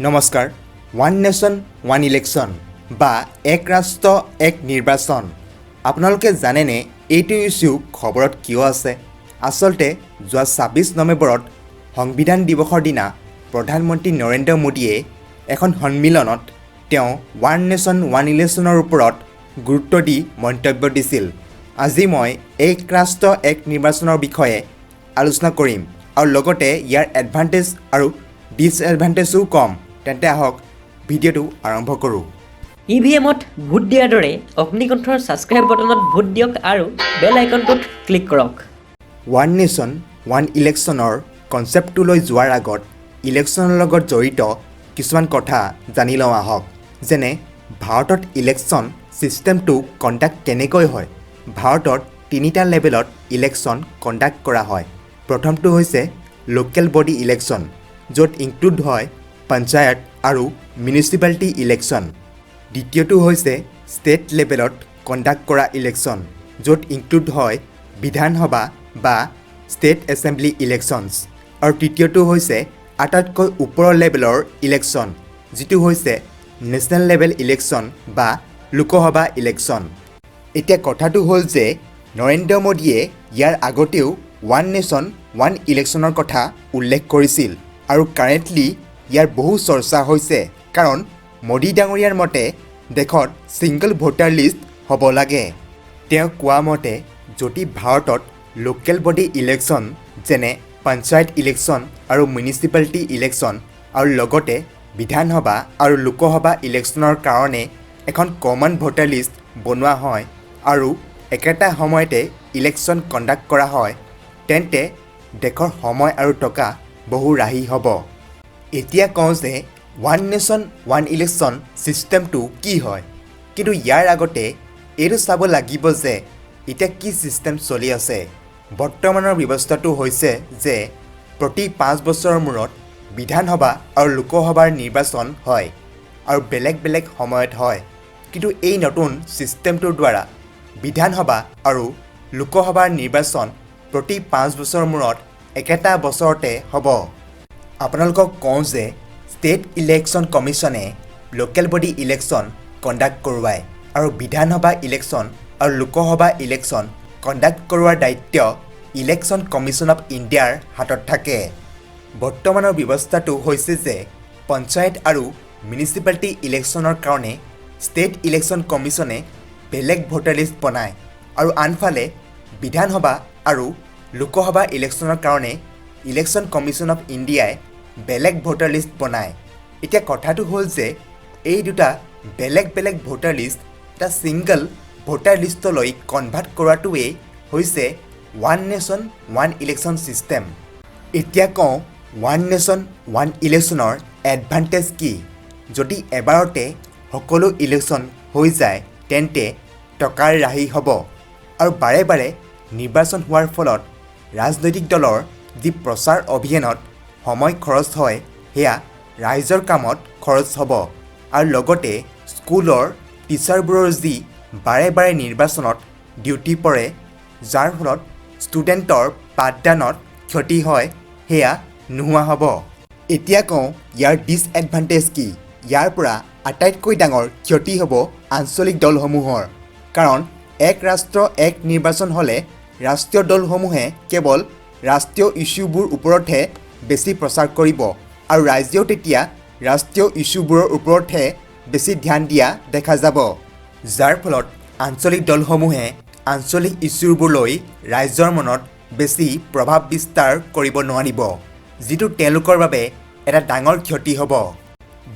নমস্কাৰ one nation one election বা এক ৰাষ্ট্ৰ এক নিৰ্বাচন আপোনালোকে জানেনে এইটো ইছ্যু খবৰত কিয় আছে আচলতে যোৱা ২৬ নৱেম্বৰত সংবিধান দিৱসৰ দিনা প্ৰধানমন্ত্ৰী নৰেন্দ্ৰ মোদীয়ে এখন সন্মিলনত তেওঁ ওৱান নেশ্যন ওৱান ইলেকশ্যনৰ ওপৰত গুৰুত্ব দি মন্তব্য দিছিল আজি মই এক ৰাষ্ট্ৰ এক নিৰ্বাচনৰ বিষয়ে আলোচনা কৰিম আৰু লগতে ইয়াৰ এডভান্টেজ আৰু ডিছএডভান্টেজো কম তেন্তে আহক ভিডিঅ'টো আৰম্ভ কৰোঁ ইভিএমত ভোট দিয়াৰ দৰে অগ্নিকণ্ঠৰ ছাবস্ক্ৰাইব বটনত ভোট দিয়ক আৰু বেল আইকনটোত ক্লিক কৰক ওৱান নেশ্যন ওৱান ইলেকশ্যনৰ কনচেপ্টটোলৈ যোৱাৰ আগত ইলেকশ্যনৰ লগত জড়িত কিছুমান কথা জানি লওঁ আহক যেনে ভাৰতত ইলেকশ্যন ছিষ্টেমটো কণ্ডাক্ট কেনেকৈ হয় ভাৰতত তিনিটা লেভেলত ইলেকশ্যন কণ্ডাক্ট কৰা হয় প্ৰথমটো হৈছে লোকেল বডি ইলেকশ্যন য'ত ইনক্লুড হয় পঞ্চায়ত আৰু মিউনিচিপালিটি ইলেকশ্যন দ্বিতীয়টো হৈছে ষ্টেট লেভেলত কণ্ডাক্ট কৰা ইলেকশ্যন য'ত ইনক্লুড হয় বিধানসভা বা ষ্টেট এছেম্বলি ইলেকশ্যনছ আৰু তৃতীয়টো হৈছে আটাইতকৈ ওপৰৰ লেভেলৰ ইলেকশ্যন যিটো হৈছে নেশ্যনেল লেভেল ইলেকশ্যন বা লোকসভা ইলেকশ্যন এতিয়া কথাটো হ'ল যে নৰেন্দ্ৰ মোদীয়ে ইয়াৰ আগতেও ওৱান নেশ্যন ওৱান ইলেকশ্যনৰ কথা উল্লেখ কৰিছিল আৰু কাৰেণ্টলি ইয়াৰ বহু চৰ্চা হৈছে কাৰণ মোদী ডাঙৰীয়াৰ মতে দেশত ছিংগল ভোটাৰ লিষ্ট হ'ব লাগে তেওঁ কোৱা মতে যদি ভাৰতত লোকেল বডি ইলেকশ্যন যেনে পঞ্চায়ত ইলেকশ্যন আৰু মিউনিচিপালিটি ইলেকশ্যন আৰু লগতে বিধানসভা আৰু লোকসভা ইলেকশ্যনৰ কাৰণে এখন কমন ভোটাৰ লিষ্ট বনোৱা হয় আৰু একেটা সময়তে ইলেকশ্যন কণ্ডাক্ট কৰা হয় তেন্তে দেশৰ সময় আৰু টকা বহু ৰাহি হ'ব এতিয়া কওঁ যে ওৱান নেশ্যন ওৱান ইলেকশ্যন ছিষ্টেমটো কি হয় কিন্তু ইয়াৰ আগতে এইটো চাব লাগিব যে এতিয়া কি ছিষ্টেম চলি আছে বৰ্তমানৰ ব্যৱস্থাটো হৈছে যে প্ৰতি 5 বছৰৰ মূৰত বিধানসভা আৰু লোকসভাৰ নিৰ্বাচন হয় আৰু বেলেগ বেলেগ সময়ত হয় কিন্তু এই নতুন ছিষ্টেমটোৰ দ্বাৰা বিধানসভা আৰু লোকসভাৰ নিৰ্বাচন প্ৰতি 5 বছৰৰ মূৰত একেটা বছৰতে হ'ব আপোনালোকক কওঁ যে ষ্টেট ইলেকশ্যন কমিশ্যনে লোকেল বডি ইলেকশ্যন কণ্ডাক্ট কৰোৱায় আৰু বিধানসভা ইলেকশ্যন আৰু লোকসভা ইলেকশ্যন কণ্ডাক্ট কৰোৱাৰ দায়িত্ব ইলেকশ্যন কমিশ্যন অফ ইণ্ডিয়াৰ হাতত থাকে বৰ্তমানৰ ব্যৱস্থাটো হৈছে যে পঞ্চায়ত আৰু মিউনিচিপালিটি ইলেকশ্যনৰ কাৰণে ষ্টেট ইলেকশ্যন কমিশ্যনে বেলেগ ভোটাৰ লিষ্ট বনায় আৰু আনফালে বিধানসভা আৰু লোকসভা ইলেকশ্যনৰ কাৰণে ইলেকশ্যন কমিশ্যন অফ ইণ্ডিয়াই বেলেগ ভোটাৰ লিষ্ট বনায় এতিয়া কথাটো হ'ল যে এই দুটা বেলেগ বেলেগ ভোটাৰ লিষ্ট এটা ছিংগল ভোটাৰ লিষ্টলৈ কনভাৰ্ট কৰাটোৱেই হৈছে one nation one election system এতিয়া কওঁ ওৱান নেশ্যন ওৱান ইলেকশ্যনৰ এডভান্টেজ কি যদি এবাৰতে সকলো ইলেকশ্যন হৈ যায় তেন্তে টকাৰ ৰাহি হ'ব আৰু বাৰে বাৰে নিৰ্বাচন হোৱাৰ ফলত ৰাজনৈতিক দলৰ যি প্ৰচাৰ অভিযানত সময় খৰচ হয় সেয়া ৰাইজৰ কামত খৰচ হ'ব আৰু লগতে স্কুলৰ টিচাৰবোৰৰ যি বাৰে বাৰে নিৰ্বাচনত ডিউটি পৰে যাৰ ফলত ষ্টুডেণ্টৰ পাঠদানত ক্ষতি হয় সেয়া নোহোৱা হ'ব এতিয়া কওঁ ইয়াৰ ডিছএডভান্টেজ কি ইয়াৰ পৰা আটাইতকৈ ডাঙৰ ক্ষতি হ'ব আঞ্চলিক দলসমূহৰ কাৰণ এক ৰাষ্ট্ৰ এক নিৰ্বাচন হ'লে ৰাষ্ট্ৰীয় দলসমূহে কেৱল ৰাষ্ট্ৰীয় ইছ্যুবোৰ ওপৰতহে বেছি প্ৰচাৰ কৰিব আৰু ৰাইজেও তেতিয়া ৰাষ্ট্ৰীয় ইছ্যুবোৰৰ ওপৰতহে বেছি ধ্যান দিয়া দেখা যাব যাৰ ফলত আঞ্চলিক দলসমূহে আঞ্চলিক ইছ্যুবোৰ লৈ ৰাইজৰ মনত বেছি প্ৰভাৱ বিস্তাৰ কৰিব নোৱাৰিব যিটো তেওঁলোকৰ বাবে এটা ডাঙৰ ক্ষতি হ'ব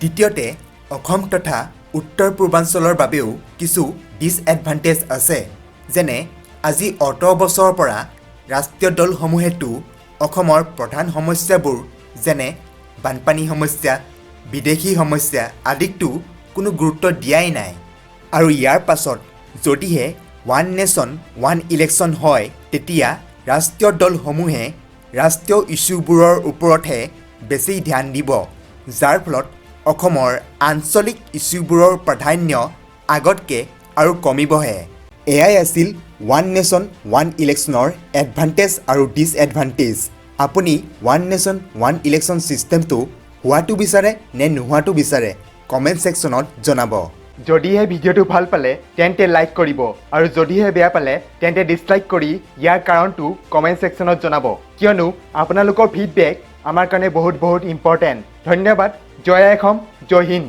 দ্বিতীয়তে অসম তথা উত্তৰ পূৰ্বাঞ্চলৰ বাবেও কিছু ডিছএডভান্টেজ আছে যেনে আজি অত বছৰৰ পৰা ৰাষ্ট্ৰীয় দলসমূহেতো অসমৰ প্ৰধান সমস্যাবোৰ যেনে বানপানী সমস্যা বিদেশী সমস্যা আদিকতো কোনো গুৰুত্ব দিয়াই নাই আৰু ইয়াৰ পাছত যদিহে ওৱান নেশ্যন ওৱান ইলেকশ্যন হয় তেতিয়া ৰাষ্ট্ৰীয় দলসমূহে ৰাষ্ট্ৰীয় ইছ্যুবোৰৰ ওপৰতহে বেছি ধ্যান দিব যাৰ ফলত অসমৰ আঞ্চলিক ইছ্যুবোৰৰ প্ৰাধান্য আগতকৈ আৰু কমিবহে এয়াই আছিল ওৱান নেশ্যন ওৱান ইলেকশ্যনৰ এডভান্টেজ আৰু ডিছএডভান্টেজ আপুনি ওৱান নেশ্যন ওৱান ইলেকশ্যন ছিষ্টেমটো হোৱাটো বিচাৰে নে নোহোৱাটো বিচাৰে কমেণ্ট ছেকশ্যনত জনাব। যদিহে ভিডিঅ'টো ভাল পালে তেন্তে লাইক কৰিব আৰু যদিহে বেয়া পালে তেন্তে ডিছলাইক কৰি ইয়াৰ কাৰণটো কমেণ্ট ছেকশ্যনত জনাব, কিয়নো আপোনালোকৰ ফিডবেক আমাৰ কাৰণে বহুত ইম্পৰ্টেণ্ট। ধন্যবাদ। জয় আই অসম, জয় হিন্দ।